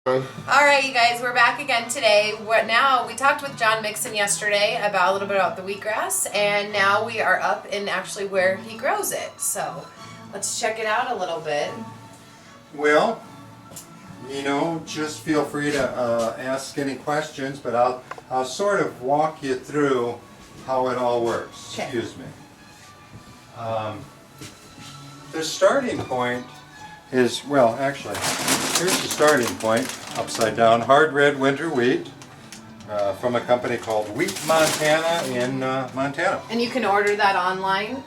Alright you guys, we're back again today. We talked with John Mixon yesterday about a little bit about the wheatgrass, and now we are up in actually where he grows it. So let's check it out a little bit. Well, just feel free to ask any questions, but I'll sort of walk you through how it all works. Okay. Excuse me. The starting point is, well, actually, here's the starting point, upside down, hard red winter wheat from a company called Wheat Montana in Montana. And you can order that online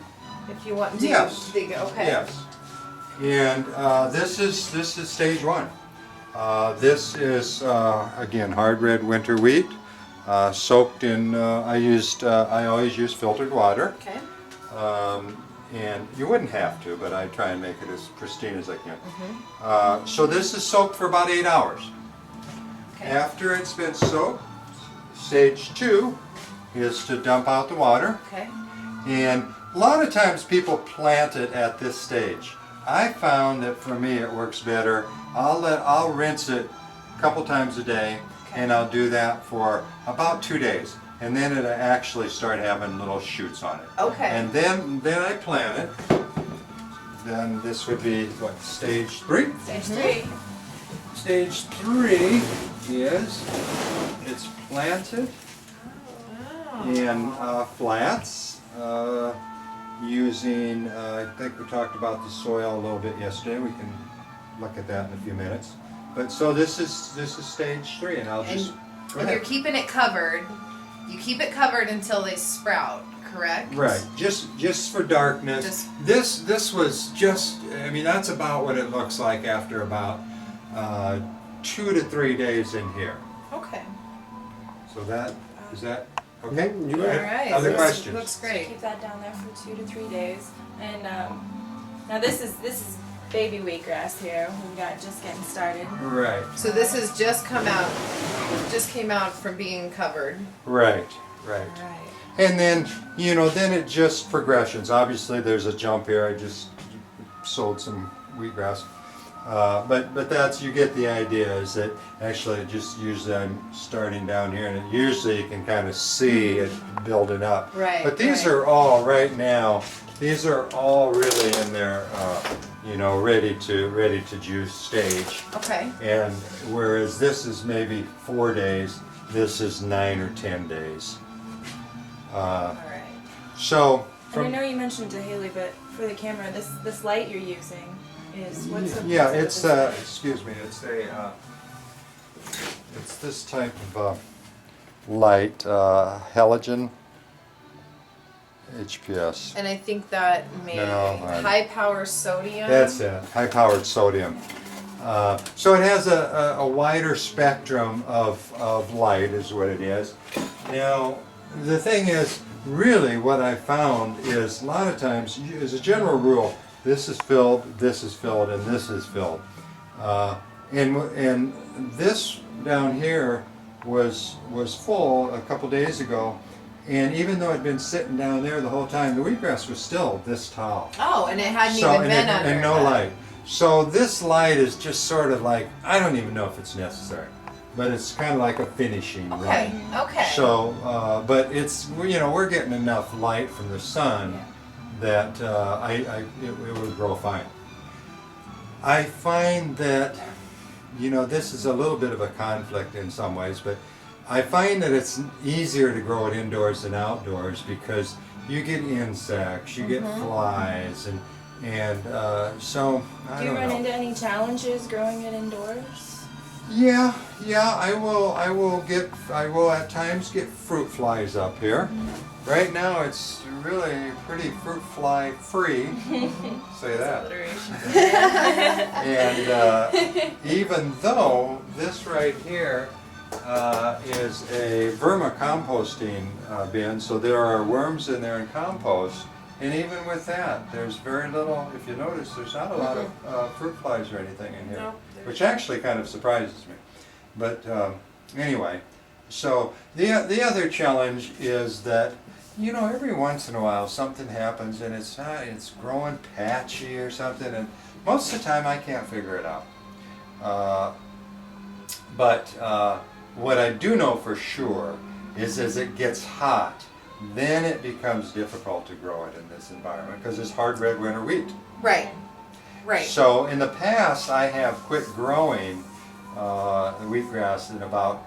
if you want to. Yes. Okay. Yes. And this is stage one. This is again hard red winter wheat, soaked in. I always use filtered water. Okay. And you wouldn't have to, but I try and make it as pristine as I can. So this is soaked for about 8 hours. Okay. After it's been soaked, stage two is to dump out the water. Okay. And a lot of times people plant it at this stage. I found that for me it works better. I'll rinse it a couple times a day, and I'll do that for about 2 days. And then it'll actually start having little shoots on it. Okay. And then I plant it. Then this would be what, stage three? Stage three. Stage three is it's planted in flats using. I think we talked about the soil a little bit yesterday. We can look at that in a few minutes. But so this is stage three, and I'll just. And you're keeping it covered. You keep it covered until they sprout, correct? Right, just for darkness. This was just, I mean, that's about what it looks like after about 2 to 3 days in here. Okay. So is that okay? All right. Other questions? Looks great. Keep that down there for 2 to 3 days. And now this is baby wheatgrass here. We've got just getting started. Right. So this has just came out from being covered. Right. Right. And then, then it just progressions. Obviously there's a jump here. I just sold some wheatgrass. But that's, you get the idea, is that actually it just usually I'm starting down here, and usually you can kind of see it building up. Right. But these are all right now, these are all really in their, ready to juice stage. Okay. And whereas this is maybe 4 days, this is 9 or 10 days. All right. So. And I know you mentioned to Haley, but for the camera, this light you're using is what's the Yeah, purpose it's of this light? excuse me, it's this type of light, halogen HPS. And I think that high power sodium. That's it, high-powered sodium. So it has a wider spectrum of light, is what it is. Now, the thing is, really what I found is a lot of times, as a general rule, this is filled, and this is filled. And this down here was full a couple days ago, and even though it had been sitting down there the whole time, the wheatgrass was still this tall. Oh, and it hadn't even been under. And no light. So this light is just sort of like, I don't even know if it's necessary, but it's kind of like a finishing light. Okay. So, but it's, we're getting enough light from the sun that it would grow fine. I find that, this is a little bit of a conflict in some ways, but I find that it's easier to grow it indoors than outdoors because you get insects, you get flies, and so I Do you don't run know. into any challenges growing it indoors? Yeah, I will at times get fruit flies up here. Right now it's really pretty fruit fly free. Say that. Alliteration. And even though this right here is a vermicomposting bin, so there are worms in there in compost, and even with that, there's very little, if you notice, there's not a lot of fruit flies or anything in here, Nope. which actually kind of surprises me. But anyway, so the other challenge is that, every once in a while something happens and it's growing patchy or something, and most of the time I can't figure it out. But what I do know for sure is as it gets hot, then it becomes difficult to grow it in this environment because it's hard red winter wheat. Right. Right. So in the past, I have quit growing the wheatgrass in about,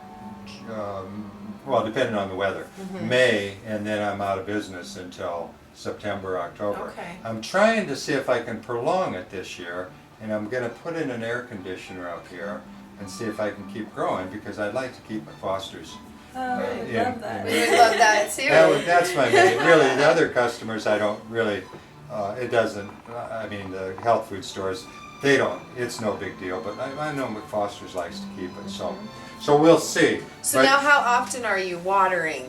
well, depending on the weather, May, and then I'm out of business until September, October. Okay. I'm trying to see if I can prolong it this year, and I'm going to put in an air conditioner up here and see if I can keep growing because I'd like to keep my Fosters. Oh, I love that. We would love that too. That's my main. Really, the other customers I don't really. It doesn't. I mean, the health food stores, they don't. It's no big deal. But I know McFoster's likes to keep it. So we'll see. So But now, how often are you watering?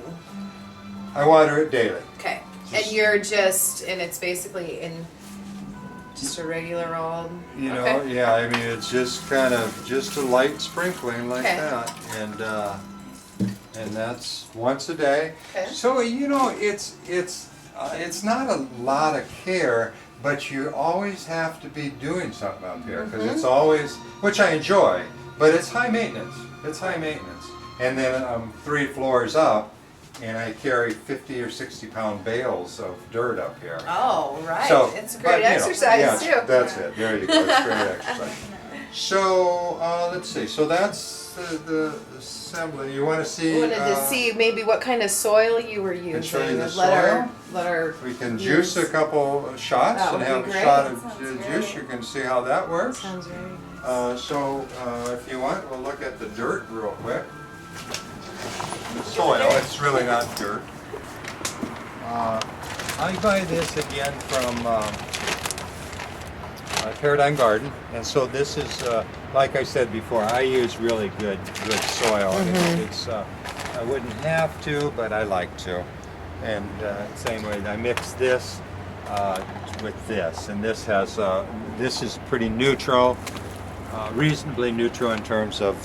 I water it daily. Okay. And you're and it's basically in just a regular old. You know, Okay. yeah. I mean, it's just kind of just a light sprinkling like Okay. that, and that's once a day. Okay. So you know, it's not a lot of care, but you always have to be doing something up here because it's always, which I enjoy, but it's high maintenance. It's high maintenance, and then I'm 3 floors up, and I carry 50 or 60-pound bales of dirt up here. Oh, right. So, It's a but, great you know, exercise yeah, too. That's it. There you go. It's great exercise. So let's see. So that's the assembly. You want to see? We wanted to see maybe what kind of soil you were using. Can show you the Let our. We can juice a couple shots That and would have be a great. shot of Sounds juice. great. You can see how that works. Sounds very. So if you want, we'll look at the dirt real quick. The soil. It's really not dirt. I buy this again from Paradigm Garden, and so this is, like I said before, I use really good soil. It's I wouldn't have to, but I like to. And same way, I mix this with this, and this has this is pretty neutral, reasonably neutral in terms of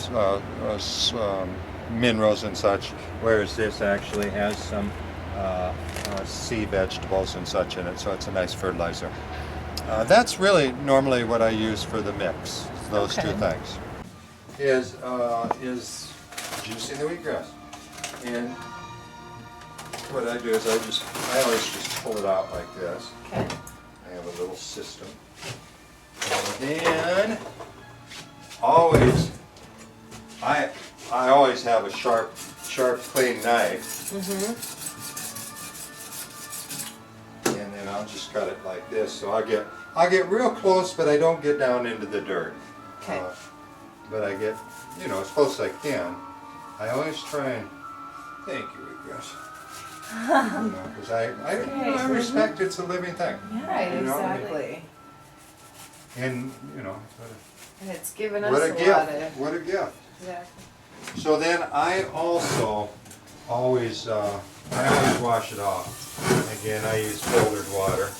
minerals and such, whereas this actually has some sea vegetables and such in it, so it's a nice fertilizer. That's really normally what I use for the mix. Those two things is juicing the wheatgrass, and what I do is I always just pull it out like this. Okay. I have a little system, and then always I always have a sharp clean knife. And then I'll just cut it like this, so I'll get real close, but I don't get down into the dirt. Okay. But I get, as close as I can. I always try and thank you, Wheatgrass. Because I respect it's a living thing. Right. You know, Exactly. And And it's given us what a a lot gift! of. What a gift! Exactly. So then I also always wash it off. Again, I use filtered water.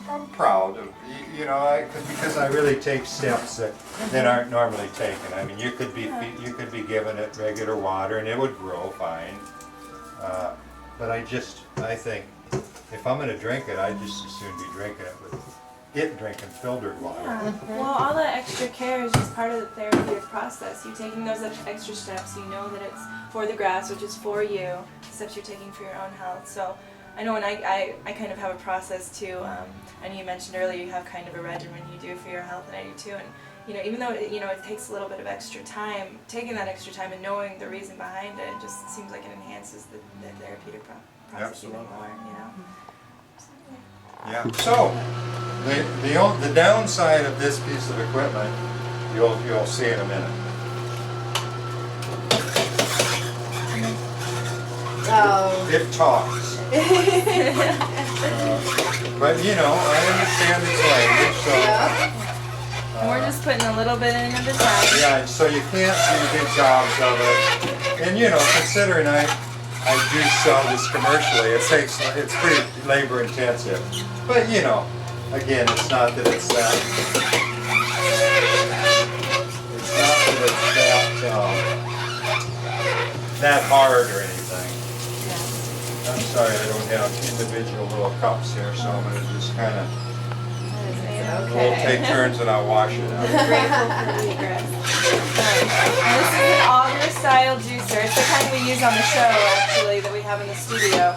I'm proud of, because I really take steps that aren't normally taken. I mean, you could be given it regular water and it would grow fine. But I think if I'm going to drink it, I'd just as soon be drinking filtered water. Yeah. Well, all that extra care is just part of the therapeutic process. You're taking those extra steps. You know that it's for the grass, which is for you. Steps you're taking for your own health. So I know when I kind of have a process too. I know you mentioned earlier you have kind of a regimen you do for your health, and I do too. And even though it takes a little bit of extra time, taking that extra time and knowing the reason behind it, just seems like it enhances the therapeutic process even more. Yeah. So the downside of this piece of equipment, you'll see in a minute. Oh. It talks. But I understand its language, so. Yeah. And we're just putting a little bit in at a time. Yeah, so you can't do big jobs of it. And considering I do sell this commercially, it's pretty labor intensive. But again, it's not that it's that. That hard or anything. I'm sorry I don't have individual little cups here, so I'm going to just kind of We'll take turns and I'll wash it out. Grateful for wheatgrass. And this is an auger-style juicer. It's the kind we use on the show, actually, that we have in the studio.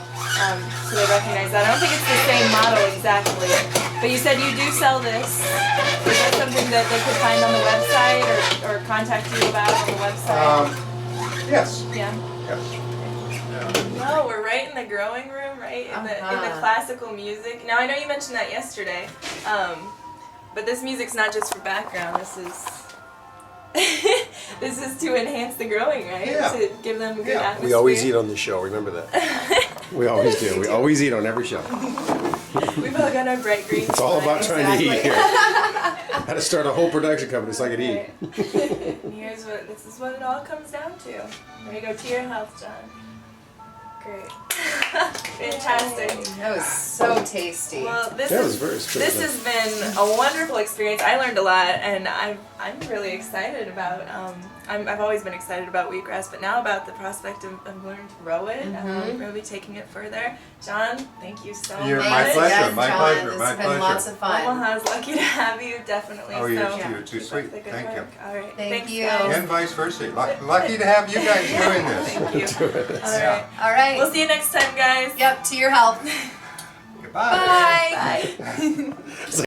So they recognize that. I don't think it's the same model exactly. But you said you do sell this. Is that something that they could find on the website or contact you about on the website? Yes. Yeah. Yes. No, we're right in the growing room, right? In the classical music. Now I know you mentioned that yesterday, but this music's not just for background. This is this is to enhance the growing, right? Yeah. To give them a good atmosphere. We always eat on the show, remember that. We always do. We always eat on every show. We've all got our bright green. It's all about trying to eat here. How to start a whole production company so I could eat. And this is what it all comes down to. There you go, to your health, John. Great. Fantastic. That was so tasty. Well, That was very this sweet. has been a wonderful experience. I learned a lot, and I'm really excited about. I've always been excited about wheatgrass, but now about the prospect of learning to grow it. Really taking it further. John, thank you so You're much. my Thanks pleasure, again, my John. pleasure, This my has been pleasure. lots of fun. Omaha's lucky to have you, definitely. Oh, so, you're too keep sweet. up the good Thank you. work. All right. Thank Thanks, you. guys. And vice versa. Lucky to have you guys doing this. Thank you. All right. All right. We'll see you next time, guys. Yep, to your health. Goodbye. Bye. Bye.